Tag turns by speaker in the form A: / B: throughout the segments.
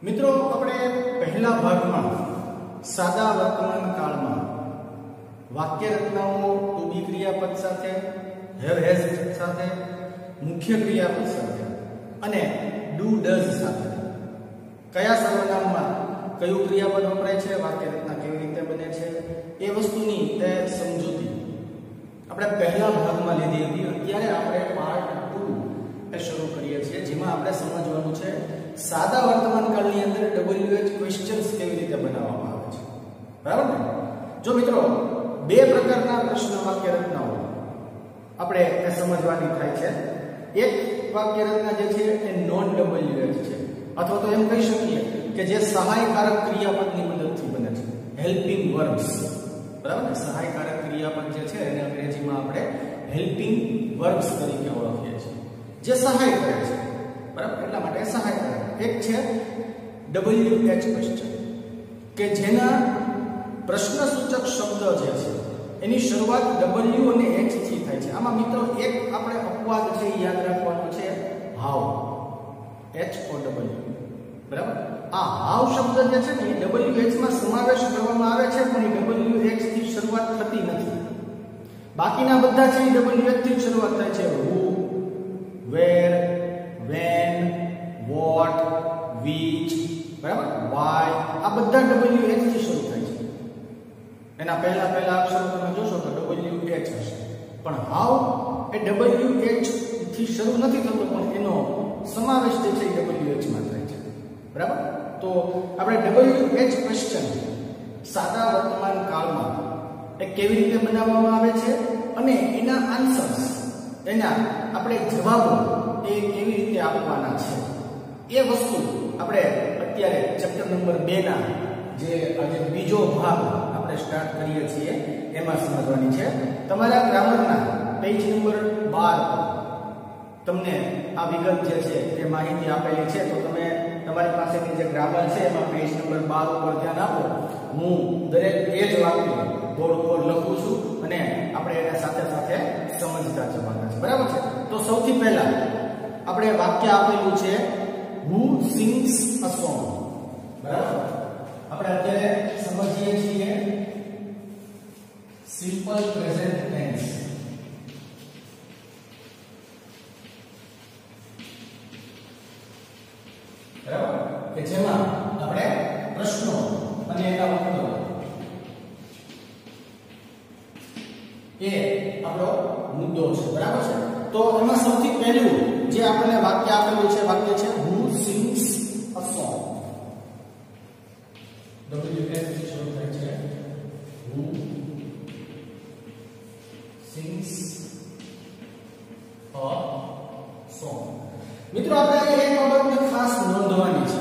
A: મિત્રો આપણે પહેલા ભાગમાં સાદા વર્તમાન કાળમાં વાક્ય રચનાઓ ટુ બી ક્રિયાપદ સાથે, હેવ હેઝ સાથે, મુખ્ય ક્રિયાપદ સાથે અને ડુ ડઝ સાથે કયા સર્વનામમાં કયું ક્રિયાપદ વપરાય છે, વાક્ય રચના કેવી રીતે બને છે એ વસ્તુની તે સમજૂતી આપણે પહેલા ભાગમાં લીધી હતી. અત્યારે આપણે પાર્ટ 2 એ શરૂ કરીએ છીએ, જેમાં આપણે સમજવાનું છે સાદા વર્તમાન કાળની અંદર WH ક્વેશ્ચન્સ કેવી રીતે બનાવવામાં આવે છે. બરાબર ને? જો મિત્રો બે પ્રકારના પ્રશ્ન વાક્ય રચનાઓ આપણે સમજવાની થાય છે. એક વાક્ય રચના જે છે એ નોન WH છે, અથવા તો એમ કહી શકીએ કે જે સહાયકારક ક્રિયાપદની મદદથી બને છે, હેલ્પિંગ વર્બ્સ. બરાબર ને? સહાયકારક ક્રિયાપદ જે છે એને અંગ્રેજીમાં આપણે હેલ્પિંગ વર્બ્સ તરીકે ઓળખીએ છીએ, જે સહાય કરે છે. બરાબર? એટલા માટે સહાયકારક. એક છે WH ક્વેશ્ચન કે જેના પ્રશ્નસૂચક શબ્દ જે છે એની શરૂઆત W અને H થી થાય છે. આમાં મિત્રો એક આપણે અપવાદ છે યાદ રાખવાનું છે, હાઉ, H O W. બરાબર? આ હાઉ શબ્દ જે છે ને એ WH માં સમાવેશ કરવામાં આવે છે, પણ એ WH થી શરૂઆત થતી નથી. બાકીના બધા છે એ WH થી શરૂઆત થાય છે. who, where, when, what, which, બરાબર? why, આ બધા WH થી શરૂ થાય છે. એના પહેલા અક્ષરો તમે જોશો તો WH હશે, પણ હાઉ એ WH થી શરૂ નથી થતો, પણ એનો સમાવેશ જે છે એ WH માં થાય છે. બરાબર? તો આપણે WH ક્વેશ્ચન સાદા વર્તમાન કાળમાં એ કેવી રીતે બનાવવામાં આવે છે અને એના આન્સર્સ, એના આપણે જવાબો એ કેવી રીતે આપવાના છે એ વસ્તુ આપણે અત્યારે ચેપ્ટર નંબર 2 ના જે આજે બીજો ભાગ આપણે સ્ટાર્ટ કરીએ છીએ એમાં સમજવાની છે. તમારા ગ્રામરના પેજ નંબર 12 તમને આ વિગત જે છે એ માહિતી આપેલી છે, તો તમે તમારી પાસેની જે ગ્રામર છે એમાં પેજ નંબર 12 ઉપર ધ્યાન આપો. હું દરેક એ જ વાક્ય બોર્ડ ઉપર લખું છું અને આપણે એને સાથે સાથે સમજતા જવાના છે. બરાબર છે? તો સૌથી પહેલા આપણે વાક્ય આપેલું છે who sings a song. બરાબર? આપણે અત્યારે સમજીએ છીએ સિમ્પલ પ્રેઝન્ટ ટેન્સ. બરાબર? કે જેમાં આપણે પ્રશ્નો અને એના ઉત્તરો એ આપણો મુદ્દો છે. બરાબર છે? તો એમાં સૌથી પહેલું જે આપણને વાક્ય આપેલું છે, વાક્ય છે who sings a song. WH થી શરૂ થાય છે. who sings a song. મિત્રો આપણે એક બાબતને ખાસ નોંધવાની છે.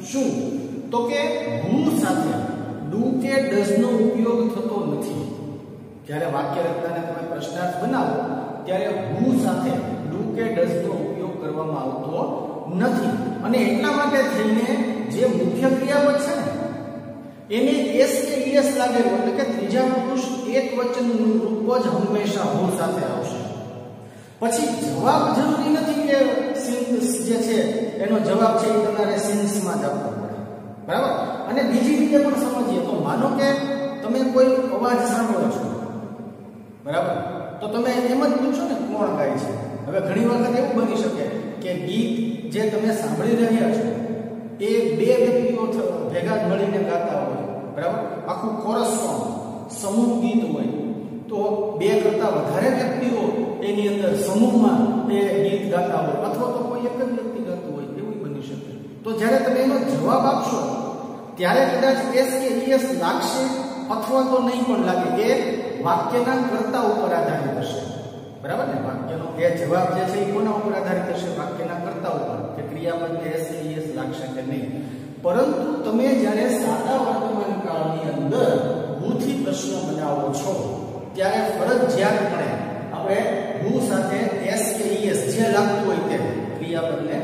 A: શું? તો કે who સાથે do કે does નો ઉપયોગ થતો નથી. જ્યારે વાક્ય રચનાને તમે પ્રશ્નાર્થ બનાવો ત્યારે who સાથે do કે does નો ઉપયોગ કરવામાં આવતો નથી, અને એટલા માટે થઈને જે મુખ્ય ક્રિયાપદ છે ને એને s કે es લાગેલું, એટલે કે ત્રીજા પુરુષ એક વચનનું રૂપ જ હંમેશા who સાથે આવશે. પછી જવાબ જરૂરી નથી કે સિન્સ જે છે એનો જવાબ છે એ તમારે સિન્સ માં જ આપવો પડે. બરાબર? અને બીજી રીતે પણ સમજીએ તો માનો કે તમે કોઈ અવાજ સાંભળો છો. બરાબર? તો તમે એમ જ પૂછો ને કોણ ગાય છે. હવે ઘણી વખત એવું બની શકે કે ગીત જે તમે સાંભળી રહ્યા છો એ બે વ્યક્તિઓ ભેગા મળીને ગાતા હોય. બરાબર? આખું કોરસ સોંગ, સમૂહ ગીત હોય, તો બે કરતા વધારે વ્યક્તિઓ એની અંદર સમૂહમાં એ ગીત ગાતા હોય, અથવા તો કોઈ એક જ વ્યક્તિ ગાતું હોય, એવું બની શકે. તો જ્યારે તમે એનો જવાબ આપશો ત્યારે કદાચ એસ કે ઈએસ લાગશે અથવા તો નહીં પણ લાગે. એ વાક્યના કર્તા ઉપર આધારિત હશે. બરાબર ને? વાક્યનો એ જવાબ જે છે એ કોના ઉપર આધારિત હશે? વાક્યના કર્તા ઉપર, કે ક્રિયાપદને એસ કે ઈએસ લાગશે કે નહીં. પરંતુ તમે જ્યારે સાદા વર્તમાન કાળની અંદર who થી પ્રશ્ન બનાવો છો ત્યારે ફરજિયાતપણે આપણે who સાથે s કે es જે લાગતું હોય તે ક્રિયાપદને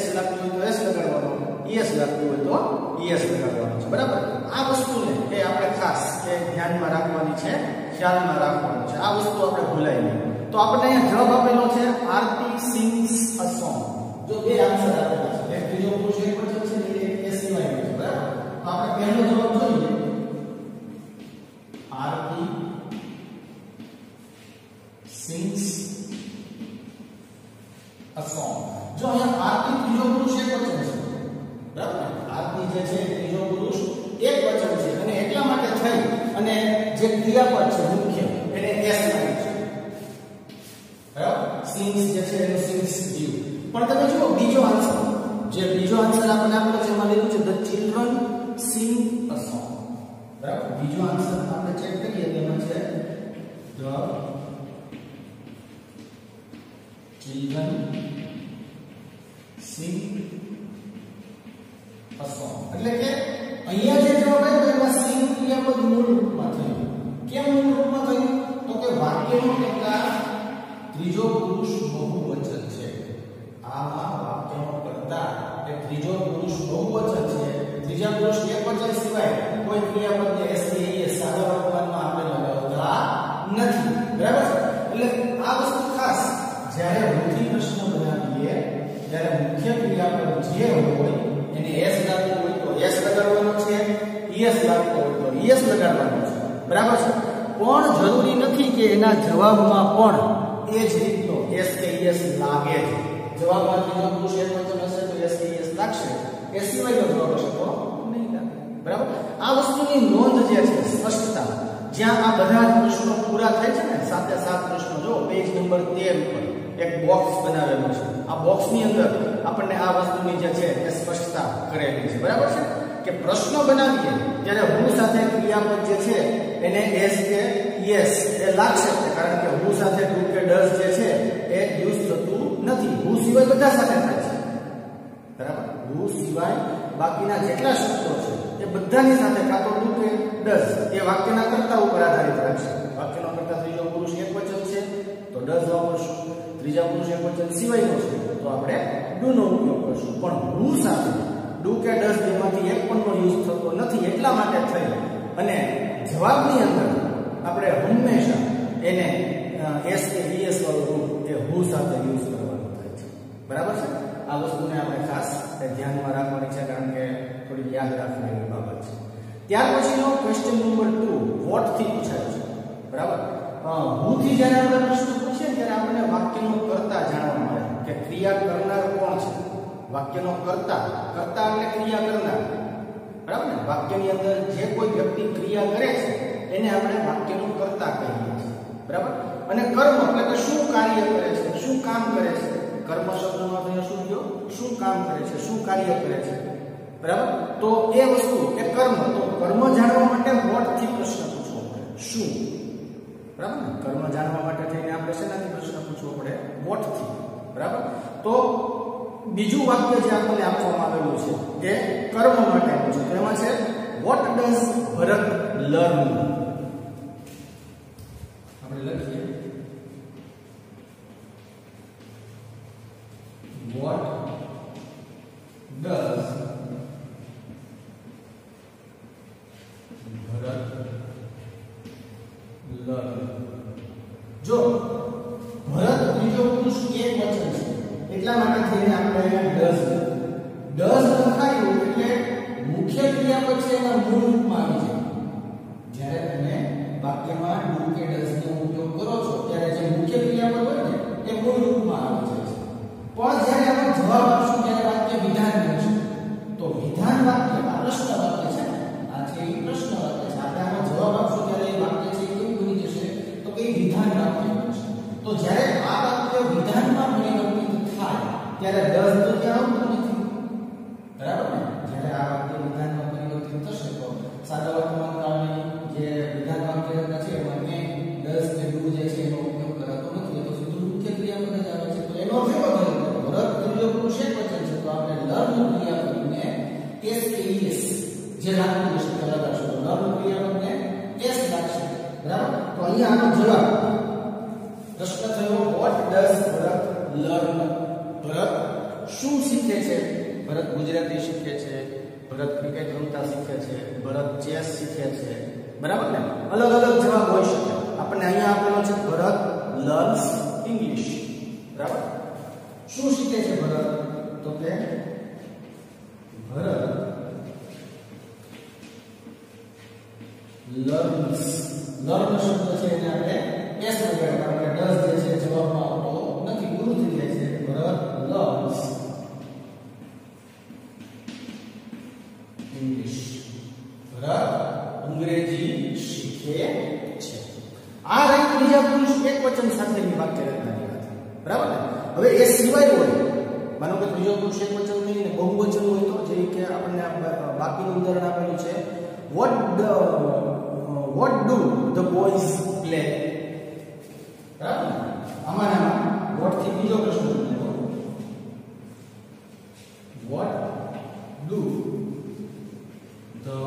A: s લાગતું હોય તો s લગાડવાનો, es લાગતું હોય તો es લગાડવાનો છે. બરાબર? આ વસ્તુને એ આપણે ખાસ એ ધ્યાનમાં રાખવાની છે, ખ્યાલમાં રાખવાનું છે. આ વસ્તુ આપણે ભૂલાય નહીં. તો આપણે અહીંયા જવાબ આપેલો છે આરતી સિંગ્સ અ સોંગ. જો બે આન્સર આપેલા છે, એક ત્રીજો પુરુષ એક વચન છે, એક s જે ક્રિયાપદ છે મુખ્ય એને એસ લાગે છે, બરાબર? સિંગ્સ જે છે એનું સિંગ્સ જીવ. પણ તમે જુઓ બીજો આન્સર આપણને આપેલો છે એમાં લીધું છે the children sing a song, બરાબર? બીજો આન્સર આપણે ચેક કરીએ તો એમાં છે the children sing a song. એટલે કે અહીંયા જે જવાબ આવ્યો એમાં સિંગ ક્રિયાપદ મૂળ રૂપમાં થયું. કેમ મૂળ રૂપમાં થયું? તો કે વાક્યનો કર્તા ત્રીજો પુરુષ બહુવચન છે. આમાં વાક્યનો કર્તા એ ત્રીજો પુરુષ બહુવચન છે. ત્રીજા પુરુષ એકવચન સિવાય કોઈ ક્રિયાપદને એસ કે ઈ સાદા વર્તમાનમાં આપણે લગાવતા નથી, બરાબર છે? એટલે આ વસ્તુ ખાસ જ્યારે વૃદ્ધિ પ્રશ્ન બનાવીએ ત્યારે મુખ્ય ક્રિયાપદ જે હોય એને એસ લાગતું હોય તો એસ લગાડવાનો છે, ઈએસ લાગતો હોય તો ઈએસ લગાડવાનો છે, બરાબર છે? પણ જરૂરી નથી કે એના જવાબમાં પણ એ જ રીતનો એસ કે ઈએસ લાગે જ. જવાબમાં ત્રીજો પુરુષ એકવચન હશે તો એસ કે ઈએસ લાગશે, એ સિવાયનો જવાબ હશે તો નહીં લાગે, બરાબર? આ વસ્તુની નોંધ જે છે સ્પષ્ટતા, જ્યાં આ બધા જ પ્રશ્નો પૂરા થાય છે ને, 7 પ્રશ્નો જો પેજ નંબર 13 ઉપર એક બોક્સ બનાવેલું છે. આ બોક્સની અંદર આપણને આ વસ્તુની જે છે એ સ્પષ્ટતા કરેલી છે, બરાબર છે? કે પ્રશ્નો બનાવીએ ત્યારે હું સાથે ક્રિયાપદ જે છે એને એસ કે યસ એ લાગશે, કારણ કે હું સાથે ડુ કે ડઝ જે છે એ યુઝ થતું નથી. હું સિવાય બધા સાથે થાય છે, બરાબર? હું સિવાય બાકીના જેટલા શબ્દો છે એ બધાની સાથે કાં તો ડુ કે ડઝ એ વાક્યના કર્તા ઉપર આધારિત રાખશે. વાક્યનો કર્તા ત્રીજો પુરુષ એકવચન છે તો ડઝ વાપરશું, ત્રીજા પુરુષ એકવચન સિવાયનો છે તો આપણે ડુ નો ઉપયોગ કરશું. પણ હું સાથે ડુ કે ડઝ બેમાંથી એક પણનો યુઝ થતો નથી, એટલા માટે થઈ અને જવાબની અંદર આપણે હંમેશા એને એસ કે ઈએસ વાળું રૂપ એ હું સાથે યુઝ કરવાનું થાય છે, બરાબર છે? આ વસ્તુને આપણે ખાસ ધ્યાનમાં રાખવાની છે, કારણ કે થોડી યાદ રાખવાની બાબત છે. ત્યાર પછીનો ક્વેશ્ચન નંબર 2 વોટ થી પૂછાય છે, બરાબર? હું થી જ્યારે આપણે પ્રશ્ન પૂછીએ ત્યારે આપણને વાક્યનો કર્તા જાણવા મળે કે ક્રિયા કરનાર કોણ છે. વાક્યનો કર્તા એટલે ક્રિયા કરનાર, બરાબર ને? વાક્યની અંદર જે કોઈ વ્યક્તિ ક્રિયા કરે છે એને આપણે વાક્યનો કર્તા કહીએ છીએ, બરાબર? અને કર્મ એટલે કે શું કાર્ય કરે છે, શું કામ કરે છે. કર્મ શબ્દનો અર્થ શું થયો? શું કામ કરે છે, શું કાર્ય કરે છે, બરાબર? તો એ વસ્તુ એ કર્મ, તો કર્મ જાણવા માટે વોટ થી પ્રશ્ન પૂછવો પડે. શું, બરાબર ને? કર્મ જાણવા માટે થઈને આપણે શેનાથી પ્રશ્ન પૂછવો પડે? વોટ થી, બરાબર? તો બીજું વાક્ય જે આપણને આપવામાં આવેલું છે એ કર્મ માટેનું છે. એમાં છે વોટ ડઝ ભરત લર્ન. આપણે લખીએ વોટ ડઝ ભરત લર્ન. જો ભરત ત્રીજો પુરુષ એકવચન છે એટલા માટે થઈને આપણે ડઝ લખાયું એટલે મુખ્ય ક્રિયાપદ છે એના મૂળ રૂપમાં આવી જાય. જ્યારે તમે વાક્યમાં ડુ કે ડઝ નો ઉપયોગ કરો છો ત્યારે જે મુખ્ય ક્રિયાપદ હોય ને એ મૂળ રૂપમાં આવી જાય છે. પણ જ્યારે આપણે જવાબ આપશું ત્યારે વાક્ય વિધાન બનશે. તો વિધાન વાક્ય આ પ્રશ્ન વાક્ય છે, આ છે એ પ્રશ્ન વાક્ય છે. આપણે આનો જવાબ આપશું ત્યારે એ વાક્ય છે કેવું બની જશે? તો કે વિધાન વાક્ય બનશે. તો જ્યારે આ વાક્ય વિધાનમાં પરિવર્તિત થાય ત્યારે ડઝ તો ત્યાં આવતું નથી, બરાબર ને? જ્યારે આ વાક્ય વિધાનમાં પરિવર્તિત થશે તો સાદા વર્તમાન કાળની જે વિધાન વાક્ય છે એમાં કે ડઝ કે ડુ જે છે એનો ઉપયોગ કરાતો નથી, તો સીધું મુખ્ય ક્રિયાપદ જ આવે છે. તો એનો અર્થ એવો થયો કે ભરત ત્રીજો પુરુષ એકવચન છે તો આપણે લર્ન ક્રિયાપદને એસ કે ઈએસ જે લાગતું હશે તે લગાડશું. તો લર્ન ક્રિયાપદને એસ લાગશે, બરાબર? તો અહીંયા આનો જવાબ પ્રશ્ન થયો વોટ ડઝ ભરત લર્ન. ભરત શું શીખે છે? ભરત ગુજરાતી શીખે છે, ભરત ક્રિકેટ રમતા શીખે છે, ભરત ચેસ શીખે છે, બરાબર ને? અલગ અલગ જવાબ હોઈ શકે. આપણને અહીંયા આપેલો છે ભરત લર્ન્સ ઇંગ્લિશ, બરાબર? શું શીખે છે ભરત? તો કે ભરત લર્ન્સ. લર્ન શબ્દ છે એને આપણે એસ લગાડવા, આપણે ડઝ જે છે જવાબમાં આવતો નથી, પૂરું થઈ જાય છે. ભરત લર્ન્સ ઇંગ્લિશ. ભરત અંગ્રેજી શીખે ત્રીજા પુરુષ એકવચન સાથેની વાક્ય રચનાની વાત. બરાબર ને? હવે એ સિવાય હોય, માનો કે ત્રીજો પુરુષ એકવચન થઈને બહુવચન હોય તો, જે કે આપણને બાકીનું ઉદાહરણ આપેલું છે, what do the boys play? બરાબર ને? આમાં what થી બીજો પ્રશ્ન બનેલો, what do the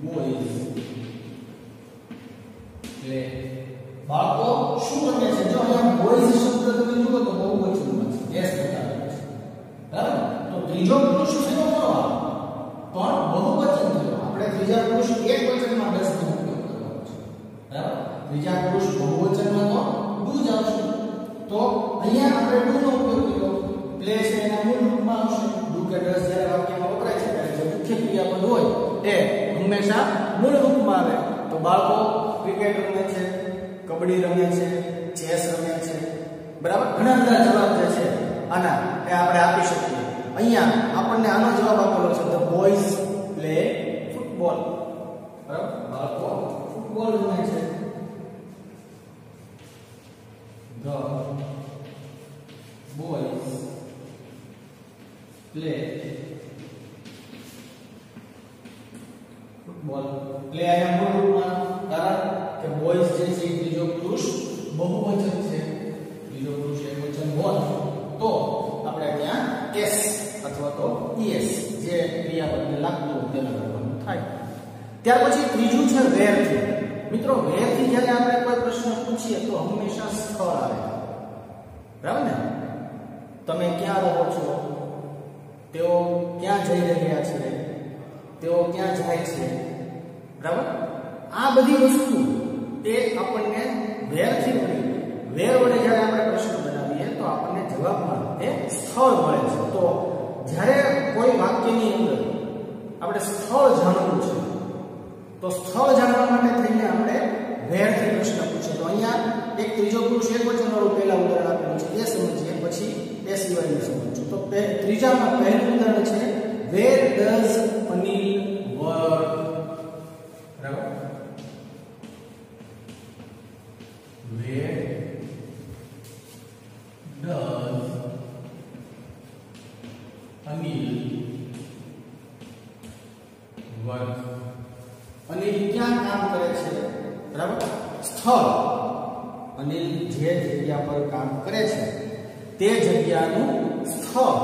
A: boys play? બાળકો શું રમે છે? જો અહીંયા બોયઝ શબ્દ તમે જુઓ તો બહુવચનમાં છે, yes બતાવે છે. બરાબર? તો ત્રીજો પુરુષ થયો ખરો, પણ બહુવચન થયો. આપણે ત્રીજા પુરુષ એકવચનમાં 10 નો ઉપયોગ કરવાનો છે. બરાબર? ત્રીજા પુરુષ બહુવચનમાં તો do જ આવશે. તો અહીંયા આપણે do નો ઉપયોગ કર્યો. પ્લે છે એના મૂળ રૂપમાં આવશે. do કે does જ્યારે વાક્યમાં વપરાય છે ત્યારે જે મુખ્ય ક્રિયાપદ હોય એ હંમેશા મૂળ રૂપમાં આવે. તો બાળકો ક્રિકેટ રમે છે, કબડ્ડી રમે છે, ચેસ રમે છે. બરાબર? ઘણા બધા જવાબ જે છે આના એ આપણે આપી શકીએ. અહીંયા આપણને આનો જવાબ આપેલો છે, the boys play football. બરાબર? બાળકો ફૂટબોલ રમે છે. The boys play football. Play આયા મૂળ રૂપમાં, કારણ કે બોયઝ જે છે ત્રીજો પુરુષ બહુવચન છે. ત્રીજો પુરુષ એકવચન હોય તો આપણે ત્યાં s અથવા તો es જે ક્રિયાપદને લાગતું હોય તેને કરવાનું થાય. ત્યાર પછી ત્રીજું છે where થી. મિત્રો where થી જ્યારે આપણે કોઈ પ્રશ્ન પૂછીએ તો હંમેશા સ્થળ આવે. બરાબર ને? તમે ક્યાં રહો છો? તેઓ ક્યાં જઈ રહ્યા છે? તેઓ ક્યાં જાય છે? બરાબર? આ બધી વસ્તુ એ આપણને where થી મળી. where વડે જ્યારે આપણે પ્રશ્ન બનાવીએ તો આપણને જવાબમાં એ સ્થળ મળે છે. તો જ્યારે કોઈ વાક્યની અંદર આપણે સ્થળ જાણવું છે તો સ્થળ જાણવા માટે થઈને આપણે where થી પ્રશ્ન પૂછીએ. તો અહીંયા એક ત્રીજો પુરુષ એકવચન વાળું પહેલા ઉદાહરણ આપેલું છે, એ સમજીએ, પછી એ સિવાયનું સમજશું. તો ત્રીજામાં પહેલું ઉદાહરણ છે, where does Anil work? બરાબર? Where does Anil work? Anil ક્યાં કામ કરે છે? બરાબર? સ્થળ. અનિલ જે જગ્યા પર કામ કરે છે તે જગ્યાનું સ્થળ,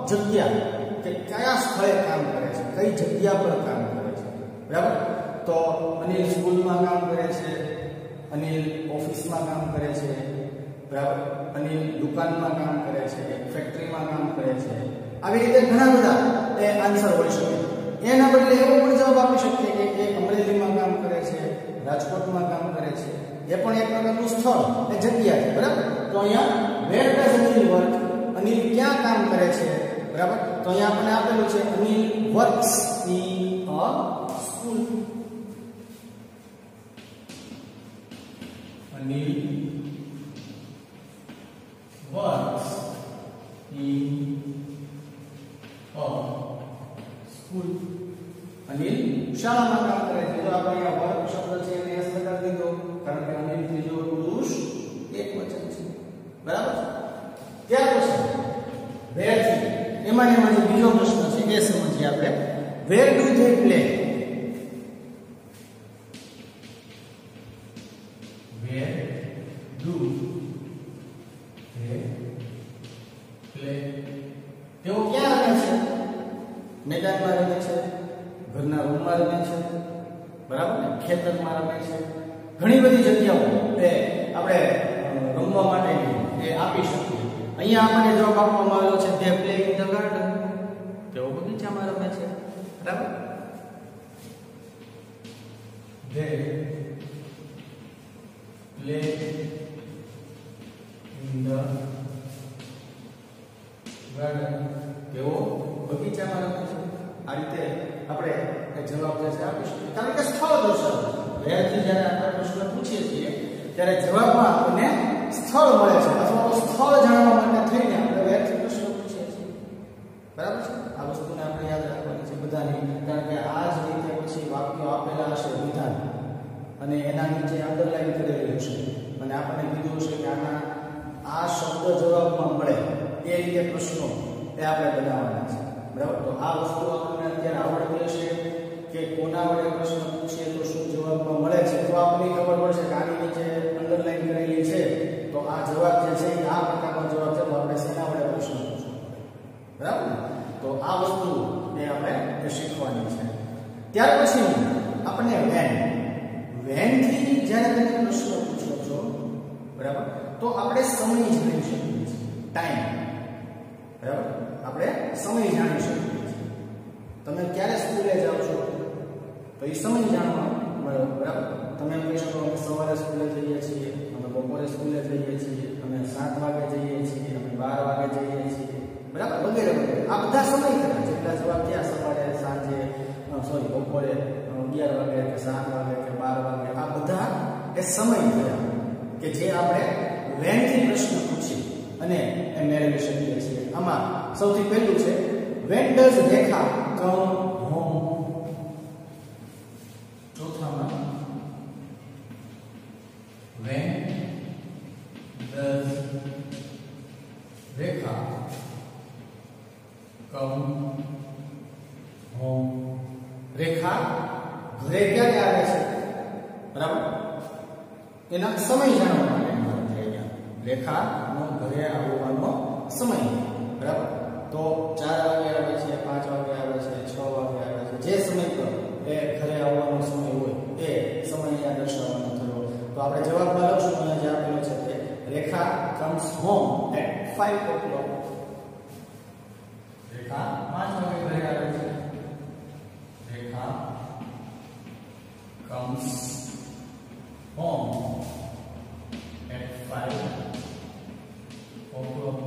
A: જગ્યા કે કયા સ્થળે કામ કરે છે, કઈ જગ્યા પર કામ કરે છે. બરાબર? તો અનિલ સ્કૂલમાં કામ કરે છે, અનિલ ઓફિસમાં કામ કરે છે. બરાબર? અનિલ દુકાનમાં કામ કરે છે, ફેક્ટરીમાં કામ કરે છે. આવી રીતે ઘણા બધા એ આન્સર હોઈ શકે. એના બદલે એવો પણ જવાબ આપી શકીએ કે એ અમરેલીમાં કામ કરે છે, રાજકોટમાં કામ કરે છે. એ પણ એક પ્રકારનું સ્થળ, એ જગ્યા છે. બરાબર? તો અહીંયા where does Anil work? Anil ક્યાં કામ કરે છે? બરાબર? તો અહીંયા આપણને આપેલું છે, Anil works in a school. Anil works in a school. Anil શાળામાં કામ કરે છે. તો આપણે અહીંયા વર્ક શબ્દ છે એને s લગાડી દીધો, કારણ કે અનિલ ત્રીજો પુરુષ એકવચન છે. બરાબર? ત્યાર પછી where થી એમાં બીજો પ્રશ્ન છે એ સમજીએ આપણે. where do they play? where do they play? તેઓ ક્યાં રમે છે? મેદાનમાં રમે છે, ઘરના રૂમમાં રમે છે. બરાબર ને? ખેતરમાં રમે છે. ઘણી બધી જગ્યાઓ એ આપણે રમવા માટે એ આપી શકીએ. અહીંયા આપણને જવાબ આપવામાં આવ્યો છે, they play in the garden. તેઓ બગીચામાં રમે છે. બરાબર? they play in the garden. તેઓ બગીચામાં રમે છે. આ રીતે આપણે જવાબ જે છે આપી શકીએ. કારણ કે સ્થળ દર્શાવે. where થી જ્યારે આપણે પ્રશ્ન પૂછીએ છીએ ત્યારે જવાબમાં આપણને સ્થળ મળે છે, અથવા તો સ્થળ જાણવા માટે થઈને આપણે where થી પ્રશ્ન પૂછીએ છીએ. બરાબર છે? આ વસ્તુને આપણે યાદ રાખવાની છે બધાની, કારણ કે આ જ રીતે પછી વાક્યો આપેલા હશે વિધાન, અને એના નીચે અંડરલાઈન કરેલું છે અને આપણે કીધું છે કે આના આ શબ્દ જવાબમાં મળે એ રીતે પ્રશ્નો એ આપણે બનાવવાના છે, બરાબર. તો આ વસ્તુ આપણને અત્યારે આવડતી હશે કે કોના વડે પ્રશ્ન પૂછીએ તો શું જવાબમાં મળે છે, તો આપણને ખબર પડશે કે આની નીચે અંડરલાઈન કરેલી છે તો આ જવાબ જે છે એ આ પ્રકારનો જવાબ છે, તો આપણે શેના વડે પ્રશ્ન પૂછવો, બરાબર. તો આ વસ્તુ એ આપણે શીખવાની છે. ત્યાર પછી આપણે વેન થી જ્યારે તમે પ્રશ્ન પૂછો છો, બરાબર, તો આપણે સમય જાણી શકીએ છીએ, ટાઈમ, બરાબર. આપણે સમય જાણી શકીએ છીએ. તમે ક્યારે સ્કૂલે જાઓ છો તો એ સમય જાણવા મળે, બરાબર. તમે એમ કહી શકો અમે સવારે સ્કૂલે જઈએ છીએ, અમે બપોરે સ્કૂલે જઈએ છીએ, અમે 7 વાગે જઈએ છીએ, અમે 12 વાગે જઈએ છીએ, બરાબર, વગેરે વગેરે. આ બધા સમય થયા, જેટલા જવાબ થયા સવારે, સાંજે, બપોરે 11 વાગે કે 7 વાગે કે 12 વાગે, આ બધા એ સમય થયા કે જે આપણે વેન થી પ્રશ્ન પૂછી અને એ મેળવી શકીએ છીએ. આમાં સૌથી પહેલું છે when does Rekha come home. ચોથામાં when does Rekha come home. Rekha ઘરે ક્યારે આવે છે, બરાબર, એના સમય જાણવા માટે રેખા નો ઘરે આવવાનો સમય, બરાબર. તો 4 વાગે આવે છે, 5 વાગે આવે છે, 6 વાગે આવે છે, જે સમય પર એ ઘરે આવવાનો સમય હોય એ સમય અહીંયા દર્શાવવાનો થયો. તો આપણે જવાબમાં લખશું અહીંયા જે આપેલો છે કે રેખા કમ્સ હોમ એટ 5 o'clock. રેખા 5 વાગે ઘરે આવે છે. રેખા comes home at 5 o'clock.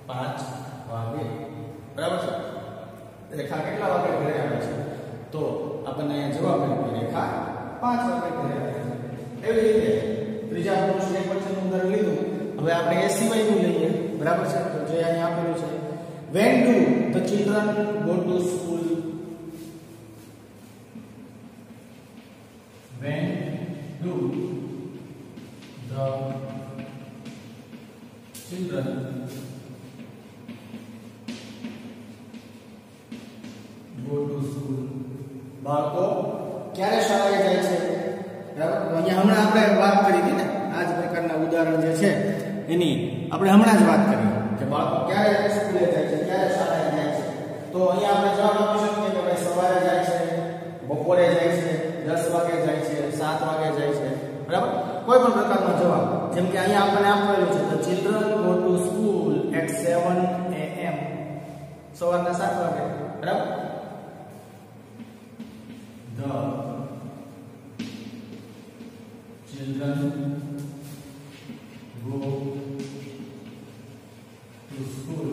A: 5 વાગે, બરાબર છે. રેખા કેટલા વાગે ઘરે આવે છે તો આપણને જવાબ મળે રેખા 5 વાગે ઘરે આવે છે. એવી રીતે ત્રીજા પુરુષ એક વચનનું ઉદાહરણ લીધું. હવે આપણે એ સિવાયનું લઈએ, બરાબર છે. તો જે અહીંયા આપેલું છે when do the children go to school. When do the children go to school. બાળકો ક્યારે શાળાએ જાય છે, બરાબર. અહીંયા હમણાં આપણે વાત કરી હતી ને આ જ પ્રકારના ઉદાહરણ જે છે એની આપણે હમણાં જ વાત કરી કે બાળકો ક્યારે સ્કૂલે જાય છે, ક્યારે શાળાએ જાય છે. તો અહીંયા આપણે જવાબ આપી શકીએ કે ભાઈ સવારે જાય છે, બપોરે જાય છે, 10 વાગે જાય છે, 7 વાગે જાય છે, બરાબર. કોઈ પણ પ્રકારનો જવાબ, જેમ કે અહીંયા આપણને આપેલું છે the children go to school at 7 AM. સવારના 7 વાગે, બરાબર. The children go to school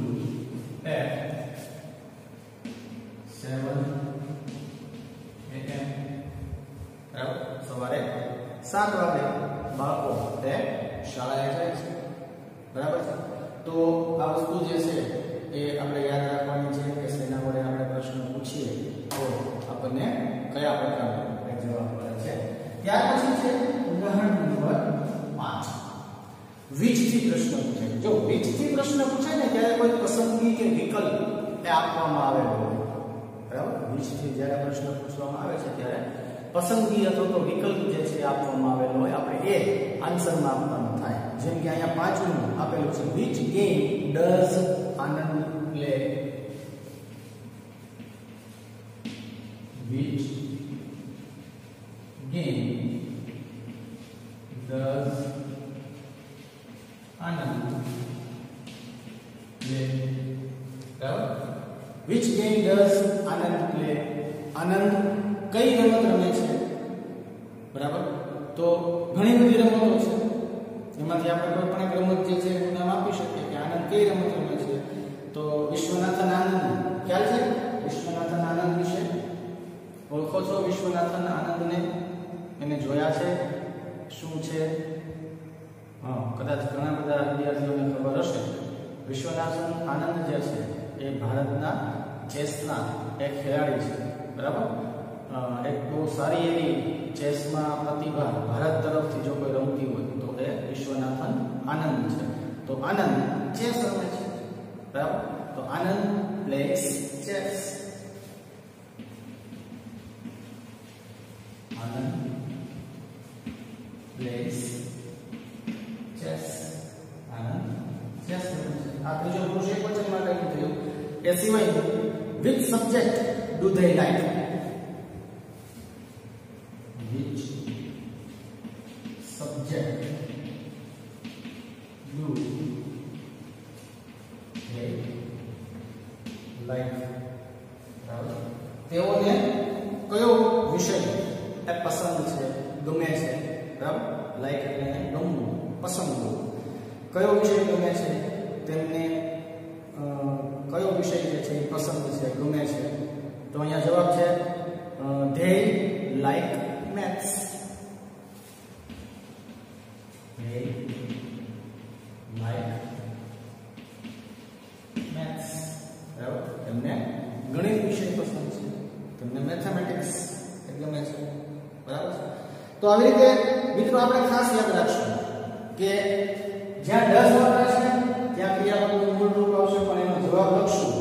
A: at 7 AM. બરાબર. સવારે 7 વાગે બાળકો તે શાળાએ જાય છે, બરાબર છે. તો આ વસ્તુ જે છે એ આપણે યાદ રાખવાની છે કે શેના વડે આપણે પ્રશ્ન પૂછીએ તો આપણને કયા પ્રકારનો જવાબ મળે છે. ત્યાર પછી છે ઉદાહરણ નંબર 5. which થી પ્રશ્ન પૂછાય. જો which થી પ્રશ્ન પૂછાય ને ત્યારે કોઈ પસંદગી કે વિકલ્પ એ આપવામાં આવેલો હોય, બરાબર. which થી જ્યારે પ્રશ્ન પૂછવામાં આવે છે ત્યારે પસંદગી અથવા તો વિકલ્પ જે છે આપવામાં આવેલો હોય, આપણે એ આન્સરમાં આપવાનું થાય. જેમ કે અહીંયા 5મું આપેલું છે which game does Anand play. which game does Anand play. બરાબર. which game does Anand play. આનંદ કઈ રમત રમે છે, બરાબર. તો ઘણી બધી રમતો છે, એમાંથી આપણે કોઈ પણ એક રમત જે છે એનું નામ આપી શકીએ કે આનંદ કઈ રમત રમે છે. તો વિશ્વનાથન આનંદ ખ્યાલ છે? વિશ્વનાથન આનંદ વિશે ઓળખો છો? વિશ્વનાથન આનંદને એને જોયા છે? શું છે? હા, કદાચ ઘણા બધા વિદ્યાર્થીઓને ખબર હશે. વિશ્વનાથન આનંદ જે છે એ ભારતના ચેસના એક ખેલાડી છે, બરાબર. એક બહુ સારી એવી ચેસમાં પ્રતિભા ભારત તરફથી જો કોઈ રમતી હોય તો એ વિશ્વનાથન આનંદ છે. તો આનંદ ચેસ રમે છે, બરાબર. તો આનંદ પ્લેસ ચેસ. આનંદ પ્લેસ ચેસ. આનંદ ચેસ રમે છે. આ ત્રીજો પુરુષ એકવચન માટે થયું. એ સિવાય which subject do they like? Which subject do they like? તેઓને કયો વિષય એ પસંદ છે, ગમે છે, બરાબર. લાઈક એટલે ગમવું, પસંદ. કયો વિષય ગમે છે, તેમને કયો વિષય જે છે એ પસંદ છે, ગમે છે. તો અહીંયા જવાબ છે they like maths. They like maths. બરાબર. તેમને ગણિત વિષય પસંદ છે, તેમને મેથેમેટિક્સ ગમે છે, બરાબર. તો આવી રીતે મિત્રો આપણે ખાસ યાદ રાખશું કે જ્યાં ડઝ વપરાશે ત્યાં ક્રિયાપદનું મૂળ રૂપ આવશે, પણ એનો જવાબ લખશું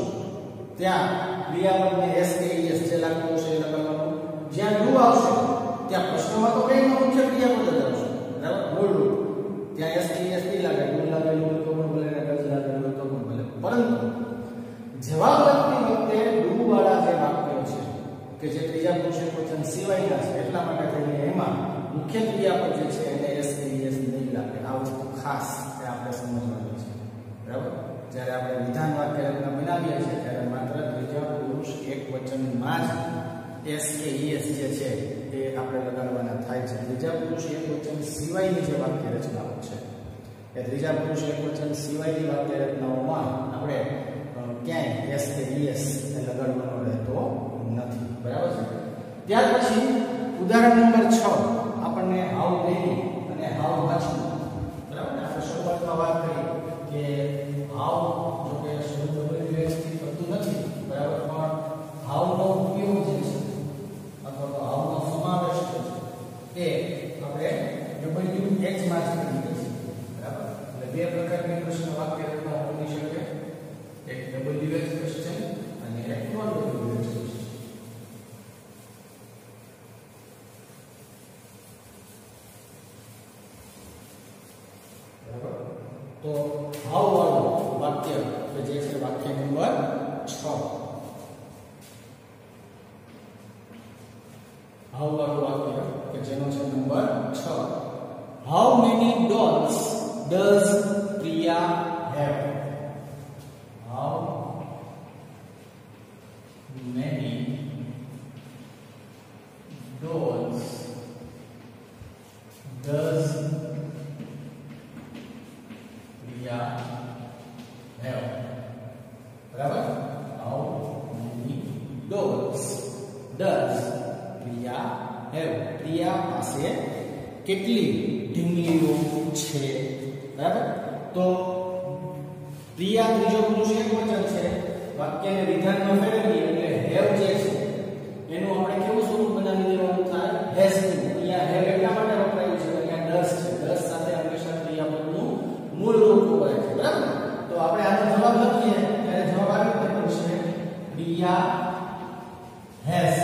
A: ત્યાં ક્રિયાપદને s કે es જે લાગતું હશે એ લખવાનું. જ્યાં ડુ આવશે ત્યાં પ્રશ્નમાં તો કઈનો મુખ્ય ક્રિયાપદ જ આવશે, બરાબર, મૂળ રૂપ. ત્યાં s કે es નહીં લાગે, ડુ લાગેલું તો પણ ભલે, ડઝ લાગેલું તો પણ ભલે. પરંતુ જવાબ લખતી વખતે ડુ વાળા જે વાક્યો છે કે જે ત્રીજા પુરુષ એકવચન સિવાયના છે એટલા માટે થઈને એમાં મુખ્ય ક્રિયાપદ જે છે એને s કે es નહીં લાગે. આ વસ્તુ ખાસ આપણે સમજવાનું છે, બરાબર. જ્યારે આપણે વિધાન વાક્ય રચના બનાવીએ છીએ ત્યારે માત્ર ત્રીજા પુરુષ એકવચનમાં જ s કે es જે છે એ આપણે લગાડવાના થાય છે. ત્રીજા પુરુષ એકવચન સિવાયની જે વાક્ય રચનાઓ છે એ ત્રીજા પુરુષ એકવચન સિવાયની વાક્ય રચનાઓમાં આપણે ક્યાંય s કે es એ લગાડવાનો રહેતો નથી, બરાબર છે. ત્યાર પછી ઉદાહરણ નંબર 6 આપણને હાઉ મેની અને હાઉ મચ, બરાબર. આપણે શરૂઆતમાં વાત કરી કે હાઉ જો કે શબ્દ વ્યવસ્થિત થતું નથી, બરાબર, પણ હાઉ નો ઉપયોગ જે છે અથવા તો હાઉ નો સમાવેશ છે એ આપણે WH માં જ કરીએ છીએ, બરાબર. એટલે બે પ્રકારની પ્રશ્ન વાક્ય રચના બની શકે, એક WH ક્વેશ્ચન અને એક નોન WH ક્વેશ્ચન. તો હાઉ વાળું વાક્ય કે જે છે વાક્ય નંબર 6. હાઉ વાળું વાક્ય કે જેનો છે number 6. How many dolls does Priya have? How many dolls does have, બરાબર. How many dolls does Priya have? Priya પાસે કેટલી ઢીંગલીઓ છે, બરાબર. તો પ્રિયા ત્રીજો પુરુષ એકવચન છે, વાક્યને વિધાનમાં ફેરવી એટલે have જે છે એનું આપણે કેવું સ્વરૂપ બનાવી દેવાનું થાય? has નું. અહીંયા have એટલા માટે વપરાયું છે કે અહીંયા does છે, does સાથે હંમેશા ક્રિયાપદનું મૂળ રૂપ હોય છે, બરાબર. તો આપણે આનો જવાબ લખીએ ત્યારે જવાબ આવી રીતે બનશે પ્રિયા હેઝ,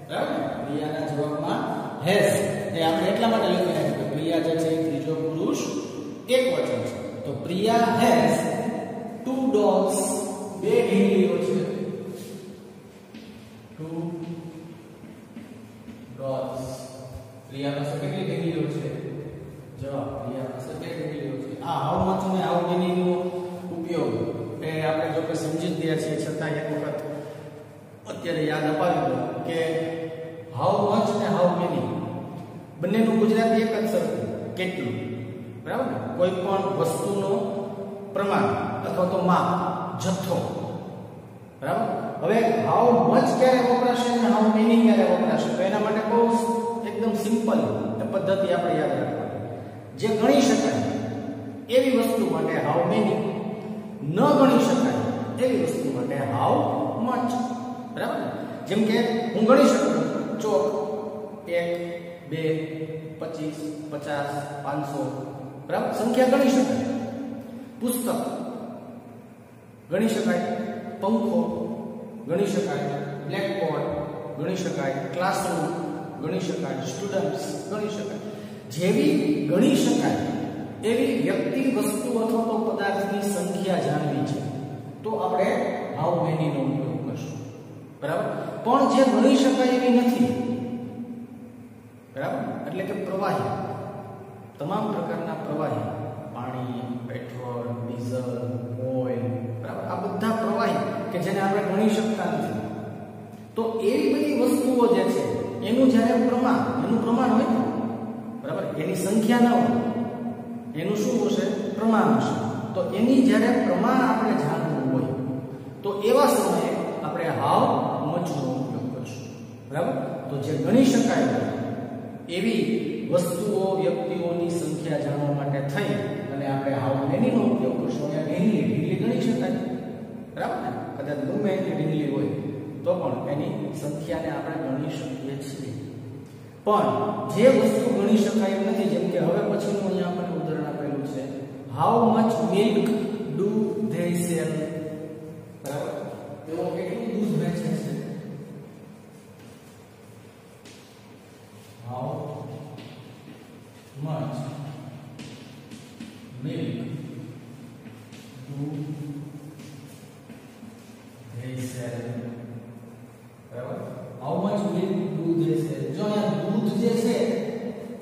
A: બરાબર. પ્રિયાના જવાબમાં હેઝ એ આપણે એટલા માટે લખી નાખ્યું કે પ્રિયા જે છે ત્રીજો પુરુષ એકવચન છે. તો પ્રિયા હેઝ 2 dolls, બે ઢીંગલીઓ છે. 2 dolls. પ્રિયા પાસે કેટલી ઢીંગલીઓ છે? જવાબ પ્રિયા પાસે બે ઢીંગલીઓ છે. આ હાઉ મચ ને હાઉ મેની નો ઉપયોગ એ આપણે જો કે સમજી જ ગયા છીએ, છતાં એક વખત અત્યારે યાદ અપાવી દો કે હાઉ મચ ને હાઉ મેની બંનેનું ગુજરાતી એક જ સરખું, કેટલું, બરાબર. કોઈ પણ વસ્તુનો પ્રમાણ અથવા તો માપ, જથ્થો, બરાબર. હવે હાઉ મચ ક્યારે વપરાશે અને હાઉ મેની ક્યારે વપરાશે તો એના માટે બહુ એકદમ સિમ્પલ પદ્ધતિ આપણે યાદ રાખવાની. જે ગણી શકાય એવી વસ્તુ માટે હાઉ મેની, ન ગણી શકાય એવી વસ્તુ માટે હાઉ મચ, બરાબર. જેમ કે હું ગણી શકું ચોક 1 2 25 50 500 બરાબર સંખ્યા ગણી શકાય. પુસ્તક ગણી શકાય, પંખો ગણી શકાય, બ્લેકબોર્ડ ગણી શકાય, ક્લાસરૂમ ગણી શકાય, સ્ટુડન્ટ્સ ગણી શકાય. જેવી ગણી શકાય એવી વ્યક્તિ, વસ્તુ અથવા તો પદાર્થની સંખ્યા જાણવી છે તો આપણે હાઉ મેની નો ઉપયોગ કરશું. બરાબર. પણ જે ગણી શકાય એવી નથી, બરાબર, એટલે કે પ્રવાહી, તમામ પ્રકારના પ્રવાહી, પાણી, પેટ્રોલ, ડીઝલ, ઓઇલ, બરાબર, આ બધા પ્રવાહી કે જેને આપણે ગણી શકતા નથી. તો એવી બધી વસ્તુઓ જે છે એનું જ્યારે પ્રમાણ હોય ને, બરાબર, એની સંખ્યા ન હોય, એનું શું હશે? પ્રમાણ હશે. તો એની જ્યારે પ્રમાણ આપણે જાણવું હોય તો એવા સમયે આપણે હાઉ મચ નો ઉપયોગ કરશું. બરાબર. તો જે ગણી શકાય એવી વસ્તુઓ, વ્યક્તિઓની સંખ્યા જાણવા માટે થઈ અને આપણે હાઉ મેની નો ઉપયોગ કરશું. અહીંયા ઢીંગલી ગણી શકાય, બરાબર ને? કદાચ ગમે એટલી ઢીંગલી હોય તો પણ એની સંખ્યાને આપણે ગણી શકીએ છીએ. પણ જે વસ્તુ ગણી શકાય એમ નથી, જેમ કે હવે પછીનું અહીંયા આપણને ઉદાહરણ આપેલું છે, how much milk do they sell, બરાબર, તેઓ કેટલું દૂધ વેચે છે. How much milk do they sell, બરાબર. How much milk do they sell. જો અહીંયા દૂધ જે છે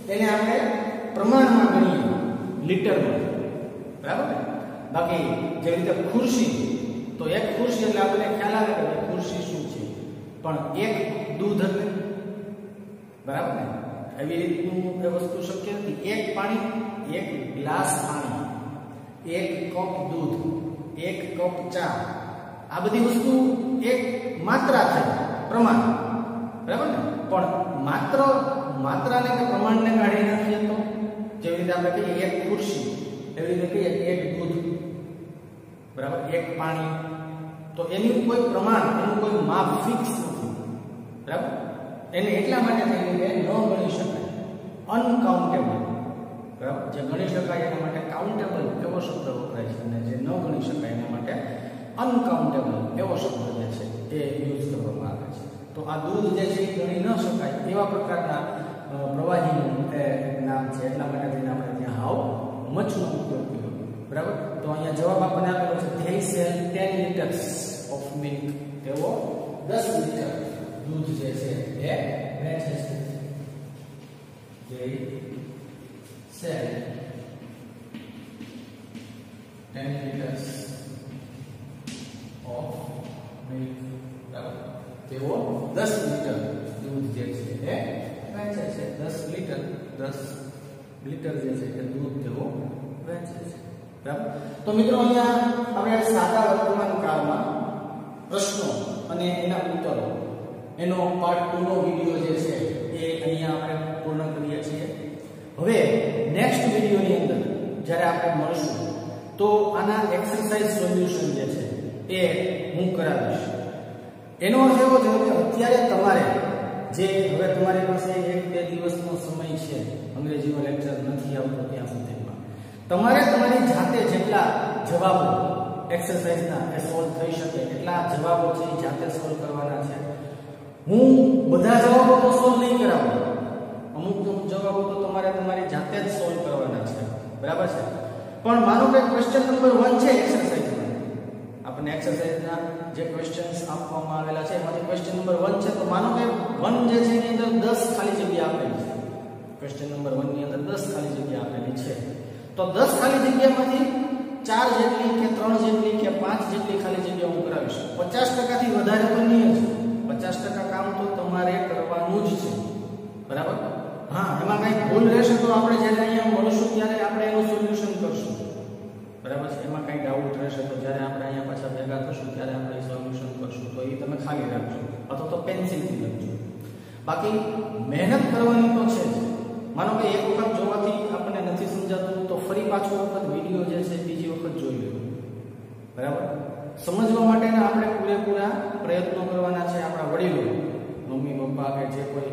A: તેને આપણે પ્રમાણમાં ગણીએ, લીટરમાં, બરાબર ને? બાકી જે રીતે ખુરશી, તો એક ખુરશી એટલે આપણને ખ્યાલ આવે કે ખુરશી શું છે, પણ એક દૂધ એટલે, બરાબર ને? એવી રીતનું એ વસ્તુ શક્ય નથી. એક પાણી, એક ગ્લાસ પાણી, એક કપ દૂધ, એક કપ ચા, આ બધી વસ્તુ એક માત્રા થાય, પ્રમાણ, બરાબર ને? પણ માત્રાને કે પ્રમાણને કાઢી નાખીએ તો જેવી રીતે આપણે કહીએ એક ખુરશી, એવી રીતે કહીએ એક દૂધ, બરાબર, એક પાણી, તો એનું કોઈ પ્રમાણ, એનું કોઈ માપ ફિક્સ નથી, બરાબર. એને એટલા માટે થઈને કે ન ગણી શકાય, અનકાઉન્ટેબલ, બરાબર. જે ગણી શકાય એના માટે કાઉન્ટેબલ એવો શબ્દ વપરાય છે અને જે ન ગણી શકાય એના માટે અનકાઉન્ટેબલ એવો શબ્દ જે છે એ યુઝ કરવામાં આવે છે. તો આ દૂધ જે છે એ ગણી ન શકાય એવા પ્રકારના પ્રવાહીનું નામ છે, એટલા માટે થઈને આપણે ત્યાં હાઉ મચનો ઉપયોગ કર્યો, બરાબર. તો અહીંયા જવાબ આપણને આપેલો છે, they sell 10 liters of milk, તેઓ 10 લીટર દૂધ જે છે એ વેચે છે. they sell 10 liters of milk, બરાબર. તેઓ 10 લીટર દૂધ જે છે એ વેચે છે. 10 લીટર જે છે એ દૂધ તેઓ વેચે છે, બરાબર. તો મિત્રો અહીંયા આપણે સાદા વર્તમાન કાળમાં પ્રશ્નો અને એના ઉત્તરો એનો પાર્ટ 2 નો વિડિયો જે છે એ અહીંયા આપણે પૂર્ણ કરીએ છીએ. હવે નેક્સ્ટ વિડિયોની અંદર જ્યારે આપણે મળશું તો આના એક્સરસાઇઝ સોલ્યુશન જે છે એ હું કરાવીશ. એનો અર્થ એવો છે કે અત્યારે તમારે જે હવે તમારી પાસે 1-2 દિવસનો સમય છે, અંગ્રેજીનો લેક્ચર નથી આવતો ત્યાં સુધીમાં તમારે તમારી જાતે જેટલા જવાબો એક્સરસાઇઝના એ સોલ્વ થઈ શકે એટલા જવાબો છે એ જાતે સોલ્વ કરવાના છે. હું બધા જવાબો તો સોલ્વ નહીં કરાવું, અમુક જવાબો તો તમારે તમારી જાતે જ સોલ્વ કરવાના છે, બરાબર છે. પણ માનો કે ક્વેશ્ચન નંબર 1 છે એક્સરસાઇઝમાં, આપણને એક્સરસાઇઝના જે ક્વેશ્ચન્સ આપવામાં આવેલા છે એમાંથી ક્વેશ્ચન નંબર 1 છે, તો માનો કે 1 જે છે એની અંદર 10 ખાલી જગ્યા આપેલી છે. ક્વેશ્ચન નંબર 1 ની અંદર 10 ખાલી જગ્યા આપેલી છે, તો 10 ખાલી જગ્યામાંથી 4 જેટલી કે 3 જેટલી કે 5 જેટલી ખાલી જગ્યા હું કરાવીશ. 50% થી વધારે તો નહીં જ, 50% કામ તો તમારે કરવાનું જ છે, બરાબર. હા, એમાં કઈ ભૂલ રહેશે તો આપણે જ્યારે અહીંયા મળશું ત્યારે આપણે એનું સોલ્યુશન કરશું, બરાબર છે. એમાં કઈ ડાઉટ રહેશે તો જ્યારે આપણે અહીંયા પાછા ભેગા થશું ત્યારે આપણે સોલ્યુશન કરશું, તો એ તમે ખાલી રાખજો અથવા તો પેન્સિલથી લખજો. બાકી મહેનત કરવાની તો છે જ. માનો કે એક વખત જોવાથી આપણને નથી સમજાતું તો ફરી પાછો વખત વિડિયો જે છે બીજી વખત જોઈ લેવો, બરાબર. સમજવા માટેના આપણે પૂરેપૂરા પ્રયત્નો કરવાના છે. આપણા વડીલો, મમ્મી પપ્પા કે જે કોઈ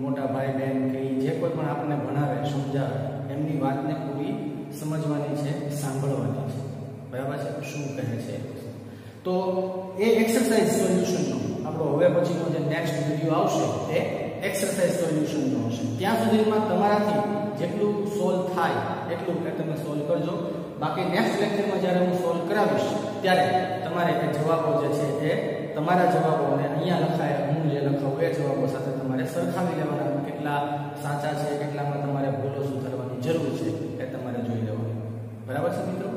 A: મોટા ભાઈ બહેન કે જે કોઈ પણ આપણને ભણાવે સમજાવે એમની વાતને પૂરી સમજવાની છે, સાંભળવાની છે. બરાબર છે? શું કહે છે. તો એ એક્સરસાઇઝ સોલ્યુશનનો આપણો હવે પછીનો જે નેક્સ્ટ વિડીયો આવશે એ એક્સરસાઇઝ સોલ્યુશનનો હશે. ત્યાં સુધીમાં તમારાથી જેટલું સોલ્વ થાય એટલું તમે સોલ્વ કરજો. બાકી નેક્સ્ટ લેક્ચરમાં જ્યારે હું સોલ્વ કરાવીશ ત્યારે તમારે એ જવાબો જે છે એ તમારા જવાબોને અહીંયા લખાય હું જે લખાવું એ જવાબો સાથે તમારે સરખાવી લેવાના. કેટલા સાચા છે, કેટલામાં તમારે ભૂલો સુધારવાની જરૂર છે એ તમારે જોઈ લેવાનું. બરાબર છે મિત્રો?